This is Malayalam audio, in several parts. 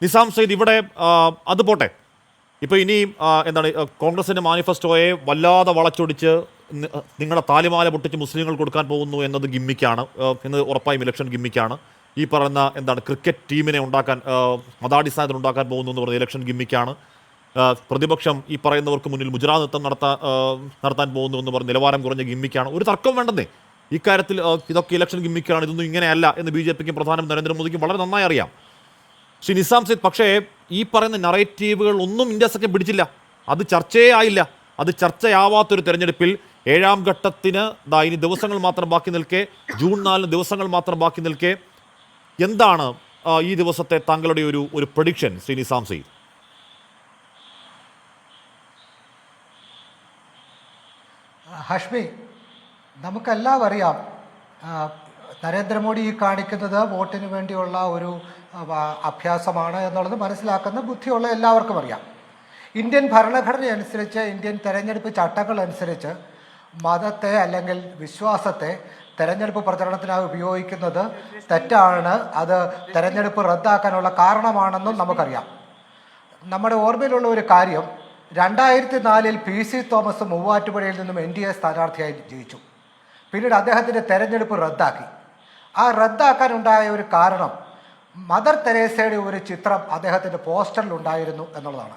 നിസാം സയ്യിദ് ഇവിടെ അത് പോട്ടെ. ഇപ്പോൾ ഇനി എന്താണ് കോൺഗ്രസിൻ്റെ മാനിഫെസ്റ്റോയെ വല്ലാതെ വളച്ചൊടിച്ച് നിങ്ങളുടെ താലിമാല പൊട്ടിച്ച് മുസ്ലിങ്ങൾ കൊടുക്കാൻ പോകുന്നു എന്നത് ഗിമ്മിക്കാണ് എന്ന് ഉറപ്പായും ഇലക്ഷൻ ഗിമ്മിക്കാണ്. ഈ പറയുന്ന എന്താണ് ക്രിക്കറ്റ് ടീമിനെ ഉണ്ടാക്കാൻ മതാടിസ്ഥാനത്തിൽ ഉണ്ടാക്കാൻ പോകുന്നു എന്ന് പറഞ്ഞ ഇലക്ഷൻ ഗിമ്മിക്കാണ്. പ്രതിപക്ഷം ഈ പറയുന്നവർക്ക് മുന്നിൽ മുജറാ നൃത്തം നടത്താൻ പോകുന്നു എന്ന് പറഞ്ഞ് നിലവാരം കുറഞ്ഞ ഗിമ്മിക്കാണ്. ഒരു തർക്കം വേണ്ടെന്നേ ഇക്കാര്യത്തിൽ. ഇതൊക്കെ ഇലക്ഷൻ ഗിമ്മിക്കാണ്, ഇതൊന്നും ഇങ്ങനെയല്ല എന്ന് BJPക്കും പ്രധാനമന്ത്രി നരേന്ദ്രമോദിക്കും വളരെ നന്നായി അറിയാം. ശ്രീ നിസാം സയ്യിദ്, പക്ഷേ ഈ പറയുന്ന നറേറ്റീവുകൾ ഒന്നും ഇന്ത്യ സഖ്യം പിടിച്ചില്ല. അത് ചർച്ചയേ ആയില്ല. അത് ചർച്ചയാവാത്തൊരു തെരഞ്ഞെടുപ്പിൽ 7ാം ഘട്ടത്തിന് ഇനി ദിവസങ്ങൾ മാത്രം ബാക്കി നിൽക്കെ, ജൂൺ 4 ദിവസങ്ങൾ മാത്രം ബാക്കി നിൽക്കെ, എന്താണ് ഈ ദിവസത്തെ താങ്കളുടെ ഒരു പ്രഡിക്ഷൻ ശ്രീ നിസാം സയ്യിദ്? ഹഷ്മി, നമുക്കെല്ലാം അറിയാം നരേന്ദ്രമോദി ഈ കാണിക്കുന്നത് വോട്ടിന് വേണ്ടിയുള്ള ഒരു അഭ്യാസമാണ് എന്നുള്ളത് മനസ്സിലാക്കുന്ന ബുദ്ധിയുള്ള എല്ലാവർക്കും അറിയാം. ഇന്ത്യൻ ഭരണഘടന അനുസരിച്ച്, ഇന്ത്യൻ തെരഞ്ഞെടുപ്പ് ചട്ടങ്ങൾ അനുസരിച്ച് മതത്തെ അല്ലെങ്കിൽ വിശ്വാസത്തെ തെരഞ്ഞെടുപ്പ് പ്രചരണത്തിനായി ഉപയോഗിക്കുന്നത് തെറ്റാണ്. അത് തെരഞ്ഞെടുപ്പ് റദ്ദാക്കാനുള്ള കാരണമാണെന്നും നമുക്കറിയാം. നമ്മുടെ ഓർമ്മയിലുള്ള ഒരു കാര്യം, 2004 PC തോമസ് മൂവാറ്റുപുഴയിൽ നിന്നും NDA സ്ഥാനാർത്ഥിയായി ജയിച്ചു. പിന്നീട് അദ്ദേഹത്തിൻ്റെ തെരഞ്ഞെടുപ്പ് റദ്ദാക്കി. ആ റദ്ദാക്കാനുണ്ടായ ഒരു കാരണം മദർ തെരേസയുടെ ഒരു ചിത്രം അദ്ദേഹത്തിൻ്റെ പോസ്റ്ററിലുണ്ടായിരുന്നു എന്നുള്ളതാണ്.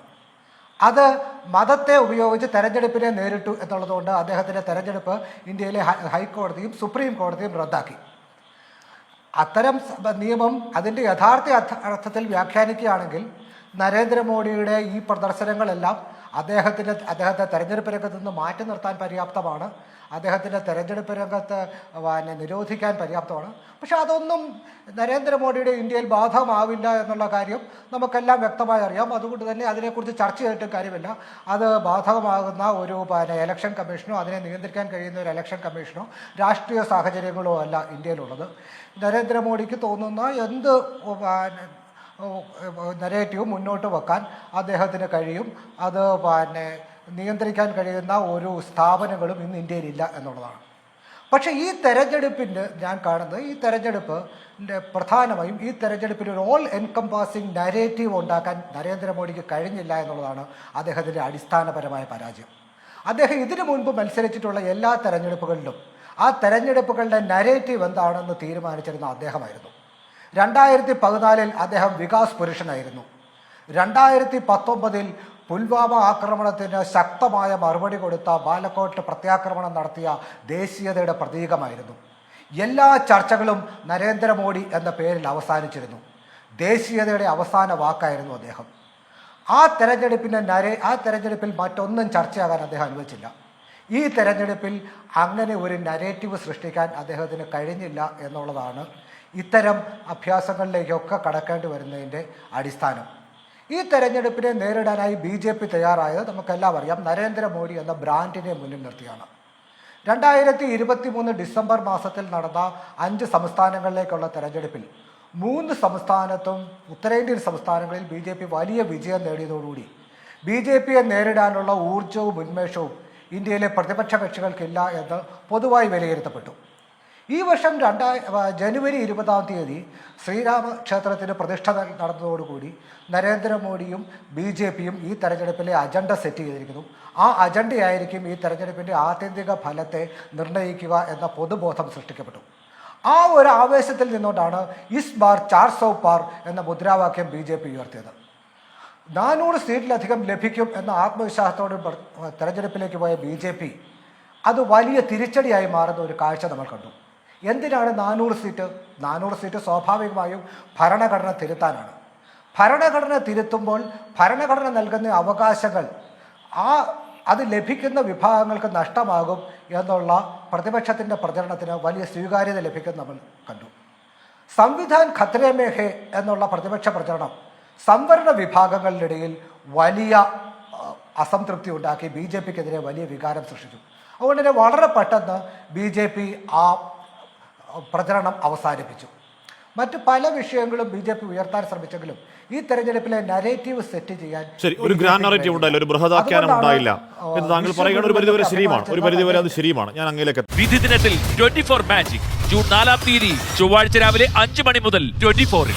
അത് മതത്തെ ഉപയോഗിച്ച് തെരഞ്ഞെടുപ്പിനെ നേരിട്ടു എന്നുള്ളതുകൊണ്ട് അദ്ദേഹത്തിൻ്റെ തെരഞ്ഞെടുപ്പ് ഇന്ത്യയിലെ ഹൈക്കോടതിയും സുപ്രീം കോടതിയും റദ്ദാക്കി. അത്തരം നിയമം അതിൻ്റെ യഥാർത്ഥ അർത്ഥത്തിൽ വ്യാഖ്യാനിക്കുകയാണെങ്കിൽ നരേന്ദ്രമോദിയുടെ ഈ പ്രദർശനങ്ങളെല്ലാം അദ്ദേഹത്തെ തെരഞ്ഞെടുപ്പ് രംഗത്ത് നിന്ന് മാറ്റി നിർത്താൻ പര്യാപ്തമാണ്, അദ്ദേഹത്തിൻ്റെ തെരഞ്ഞെടുപ്പ് രംഗത്ത് നിരോധിക്കാൻ പര്യാപ്തമാണ്. പക്ഷെ അതൊന്നും നരേന്ദ്രമോദിയുടെ ഇന്ത്യയിൽ ബാധകമാവില്ല എന്നുള്ള കാര്യം നമുക്കെല്ലാം വ്യക്തമായി അറിയാം. അതുകൊണ്ട് തന്നെ അതിനെക്കുറിച്ച് ചർച്ച ചെയ്തിട്ടും കാര്യമില്ല. അത് ബാധകമാകുന്ന ഒരു ഇലക്ഷൻ കമ്മീഷനോ അതിനെ നിയന്ത്രിക്കാൻ കഴിയുന്ന ഒരു ഇലക്ഷൻ കമ്മീഷനോ രാഷ്ട്രീയ സാഹചര്യങ്ങളോ അല്ല ഇന്ത്യയിലുള്ളത്. നരേന്ദ്രമോദിക്ക് തോന്നുന്ന എന്ത് നരേറ്റീവ് മുന്നോട്ട് വെക്കാൻ അദ്ദേഹത്തിന് കഴിയും. അത് നിയന്ത്രിക്കാൻ കഴിയുന്ന ഒരു സ്ഥാപനങ്ങളും ഇന്ന് ഇന്ത്യയിലില്ല എന്നുള്ളതാണ്. പക്ഷേ ഈ തെരഞ്ഞെടുപ്പിൻ്റെ ഞാൻ കാണുന്നത്, ഈ തെരഞ്ഞെടുപ്പിൻ്റെ പ്രധാനമായും ഈ തെരഞ്ഞെടുപ്പിന് ഒരു ഓൾ എൻകംപാസിങ് നരേറ്റീവ് ഉണ്ടാക്കാൻ നരേന്ദ്രമോദിക്ക് കഴിഞ്ഞില്ല എന്നുള്ളതാണ് അദ്ദേഹത്തിൻ്റെ അടിസ്ഥാനപരമായ പരാജയം. അദ്ദേഹം ഇതിനു മുൻപ് മത്സരിച്ചിട്ടുള്ള എല്ലാ തെരഞ്ഞെടുപ്പുകളിലും ആ തെരഞ്ഞെടുപ്പുകളുടെ നരേറ്റീവ് എന്താണെന്ന് തീരുമാനിച്ചിരുന്ന അദ്ദേഹമായിരുന്നു. 2014 അദ്ദേഹം വികാസ് പുരുഷനായിരുന്നു. 2019 പുൽവാമ ആക്രമണത്തിന് ശക്തമായ മറുപടി കൊടുത്ത ബാലക്കോട്ട് പ്രത്യാക്രമണം നടത്തിയ ദേശീയതയുടെ പ്രതീകമായിരുന്നു. എല്ലാ ചർച്ചകളും നരേന്ദ്രമോദി എന്ന പേരിൽ അവസാനിച്ചിരുന്നു. ദേശീയതയുടെ അവസാന വാക്കായിരുന്നു അദ്ദേഹം. ആ തെരഞ്ഞെടുപ്പിൽ മറ്റൊന്നും ചർച്ചയാകാൻ അദ്ദേഹം അനുവദിച്ചില്ല. ഈ തെരഞ്ഞെടുപ്പിൽ അങ്ങനെ ഒരു നരേറ്റീവ് സൃഷ്ടിക്കാൻ അദ്ദേഹത്തിന് കഴിഞ്ഞില്ല എന്നുള്ളതാണ് ഇത്തരം അഭ്യാസങ്ങളിലേക്കൊക്കെ കടക്കേണ്ടി വരുന്നതിൻ്റെ അടിസ്ഥാനം. ഈ തെരഞ്ഞെടുപ്പിനെ നേരിടാനായി BJP തയ്യാറായത് നമുക്കെല്ലാം അറിയാം, നരേന്ദ്രമോദി എന്ന ബ്രാൻഡിനെ മുന്നിൽ നിർത്തിയാണ്. 2023 ഡിസംബർ മാസത്തിൽ നടന്ന 5 സംസ്ഥാനങ്ങളിലേക്കുള്ള തെരഞ്ഞെടുപ്പിൽ 3 സംസ്ഥാനത്തും ഉത്തരേന്ത്യൻ സംസ്ഥാനങ്ങളിൽ BJP വലിയ വിജയം നേടിയതോടുകൂടി BJPയെ നേരിടാനുള്ള ഊർജവും ഉന്മേഷവും ഇന്ത്യയിലെ പ്രതിപക്ഷ കക്ഷികൾക്കില്ല എന്ന് പൊതുവായി വിലയിരുത്തപ്പെട്ടു. ഈ വർഷം ജനുവരി 20 ശ്രീരാമക്ഷേത്രത്തിന് പ്രതിഷ്ഠ നടന്നതോടുകൂടി നരേന്ദ്രമോദിയും BJPയും ഈ തെരഞ്ഞെടുപ്പിലെ അജണ്ട സെറ്റ് ചെയ്തിരിക്കുന്നു. ആ അജണ്ടയായിരിക്കും ഈ തെരഞ്ഞെടുപ്പിൻ്റെ ആത്യന്തിക ഫലത്തെ നിർണ്ണയിക്കുക എന്ന പൊതുബോധം സൃഷ്ടിക്കപ്പെട്ടു. ആ ഒരു ആവേശത്തിൽ നിന്നുകൊണ്ടാണ് ഇസ് ബാർ 400 പാർ എന്ന മുദ്രാവാക്യം BJP ഉയർത്തിയത്. 400 സീറ്റിലധികം ലഭിക്കും എന്ന ആത്മവിശ്വാസത്തോടെ തെരഞ്ഞെടുപ്പിലേക്ക് പോയ BJP അത് വലിയ തിരിച്ചടിയായി മാറുന്ന ഒരു കാഴ്ച നമ്മൾ കണ്ടു. എന്തിനാണ് 400 സീറ്റ്? 400 സീറ്റ് സ്വാഭാവികമായും ഭരണഘടന തിരുത്താനാണ്. ഭരണഘടന തിരുത്തുമ്പോൾ ഭരണഘടന നൽകുന്ന അവകാശങ്ങൾ അത് ലഭിക്കുന്ന വിഭാഗങ്ങൾക്ക് നഷ്ടമാകും എന്നുള്ള പ്രതിപക്ഷത്തിൻ്റെ പ്രചരണത്തിന് വലിയ സ്വീകാര്യത ലഭിക്കുന്നത് നമ്മൾ കണ്ടു. സംവിധാൻ ഖത്രെ മേ ഹേ എന്നുള്ള പ്രതിപക്ഷ പ്രചരണം സംവരണ വിഭാഗങ്ങളിലിടയിൽ വലിയ അസംതൃപ്തി ഉണ്ടാക്കി BJPക്കെതിരെ വലിയ വികാരം സൃഷ്ടിച്ചു. അതുകൊണ്ട് തന്നെ വളരെ പെട്ടെന്ന് BJP ആ പ്രചരണം അവസാനിപ്പിച്ചു. മറ്റു പല വിഷയങ്ങളും BJP ഉയർത്താൻ ശ്രമിച്ചെങ്കിലും ഈ തെരഞ്ഞെടുപ്പിലെ നരേറ്റീവ് സെറ്റ് ചെയ്യാൻ ഒരു ഗ്രാൻഡ് നരേറ്റീവ് ഉണ്ടായില്ല, ഒരു ബൃഹദാഖ്യാനം ഉണ്ടായില്ല എന്ന് താങ്കൾ പറയുന്നത് ഒരു പരിധിവരെ ശരിയുമാണ്. ഒരു പരിധിവരെ അത് ശരിയുമാണ്. ഞാൻ അങ്ങയിലേക്ക് വിധി ദിനത്തിൽ 24 മാജിക് ജൂൺ 4 ചൊവ്വാഴ്ച രാവിലെ 5 മണി മുതൽ 24-ൽ.